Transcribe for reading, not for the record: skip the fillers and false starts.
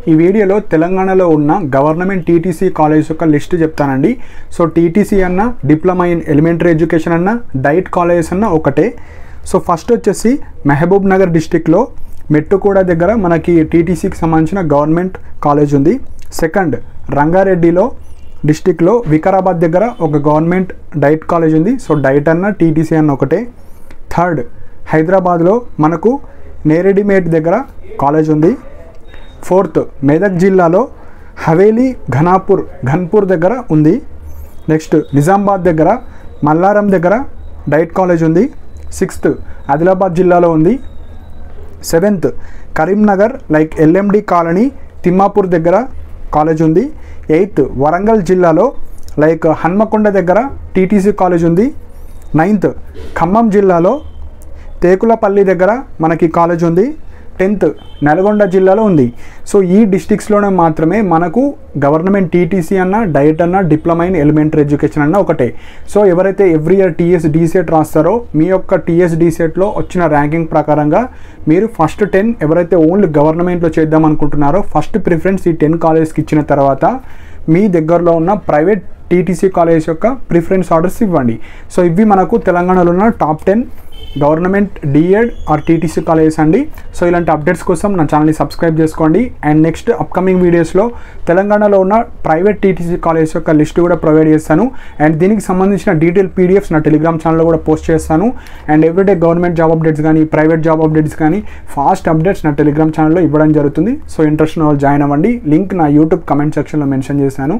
ఈ వీడియోలో తెలంగాణలో ఉన్న గవర్నమెంట్ టీటీసీ కాలేజ్ యొక్క లిస్ట్ చెప్తానండి. సో టీటీసీ అన్న, డిప్లొమా ఇన్ ఎలిమెంటరీ ఎడ్యుకేషన్ అన్న, డైట్ కాలేజెస్ అన్న ఒకటే. సో ఫస్ట్ వచ్చేసి మహబూబ్ నగర్ డిస్టిక్లో మెట్టుకూడ దగ్గర మనకి టీటీసీకి సంబంధించిన గవర్నమెంట్ కాలేజ్ ఉంది. సెకండ్, రంగారెడ్డిలో డిస్టిక్లో వికారాబాద్ దగ్గర ఒక గవర్నమెంట్ డైట్ కాలేజ్ ఉంది. సో డైట్ అన్న, టీటీసీ అన్న ఒకటే. థర్డ్, హైదరాబాద్లో మనకు నేరెడ్డిమేట్ దగ్గర కాలేజ్ ఉంది. ఫోర్త్, మెదక్ జిల్లాలో హవేలీ ఘన్పూర్ దగ్గర ఉంది. నెక్స్ట్, నిజామాబాద్ దగ్గర మల్లారం దగ్గర డైట్ కాలేజ్ ఉంది. సిక్స్త్, ఆదిలాబాద్ జిల్లాలో ఉంది. Seventh, Karimnagar LMD colony Timmapur దగ్గర కాలేజ్ ఉంది. ఎయిత్, వరంగల్ జిల్లాలో హన్మకొండ దగ్గర టీటీసీ కాలేజ్ ఉంది. నైన్త్, ఖమ్మం జిల్లాలో తేకులపల్లి దగ్గర మనకి కాలేజ్ ఉంది. 10th, నల్గొండ జిల్లాలో ఉంది. సో ఈ డిస్ట్రిక్ట్స్లోనే మాత్రమే మనకు గవర్నమెంట్ టీటీసీ అన్న, డైట్ అన్న, డిప్లొమా ఇన్ ఎలిమెంటరీ ఎడ్యుకేషన్ అన్న ఒకటే. సో ఎవరైతే ఎవ్రీ ఇయర్ టీఎస్ డీసెట్ రాస్తారో మీ యొక్క టీఎస్ డీసెట్లో వచ్చిన ర్యాంకింగ్ ప్రకారంగా మీరు ఫస్ట్ 10 ఎవరైతే ఓన్లీ గవర్నమెంట్లో చేద్దాం అనుకుంటున్నారో ఫస్ట్ ప్రిఫరెన్స్ ఈ 10 కాలేజ్కి ఇచ్చిన తర్వాత మీ దగ్గరలో ఉన్న ప్రైవేట్ టీటీసీ కాలేజ్ యొక్క ప్రిఫరెన్స్ ఆర్డర్స్ ఇవ్వండి. సో ఇవి మనకు తెలంగాణలో ఉన్న top 10 government DEd or TTC colleges అండి. సో ఇలాంటి అప్డేట్స్ కోసం నా ఛానల్ని సబ్స్క్రైబ్ చేసుకోండి. అండ్ నెక్స్ట్ అప్కమింగ్ వీడియోస్లో తెలంగాణలో ఉన్న ప్రైవేట్ టీటీసీ కాలేజెస్ యొక్క లిస్ట్ కూడా ప్రొవైడ్ చేస్తాను. అండ్ దీనికి సంబంధించిన డీటెయిల్ పీడిఎఫ్స్ నా టెలిగ్రామ్ ఛానల్లో కూడా పోస్ట్ చేస్తాను. And everyday government job updates కానీ, ప్రైవేట్ జాబ్ అప్డేట్స్ కానీ, ఫాస్ట్ అప్డేట్స్ నా టెలిగ్రామ్ ఛానల్లో ఇవ్వడం జరుగుతుంది. సో ఇంట్రెస్ట్ ఉన్న వాళ్ళు జాయిన్ అవ్వండి. లింక్ నా యూట్యూబ్ కమెంట్ సెక్షన్లో మెన్షన్ చేశాను.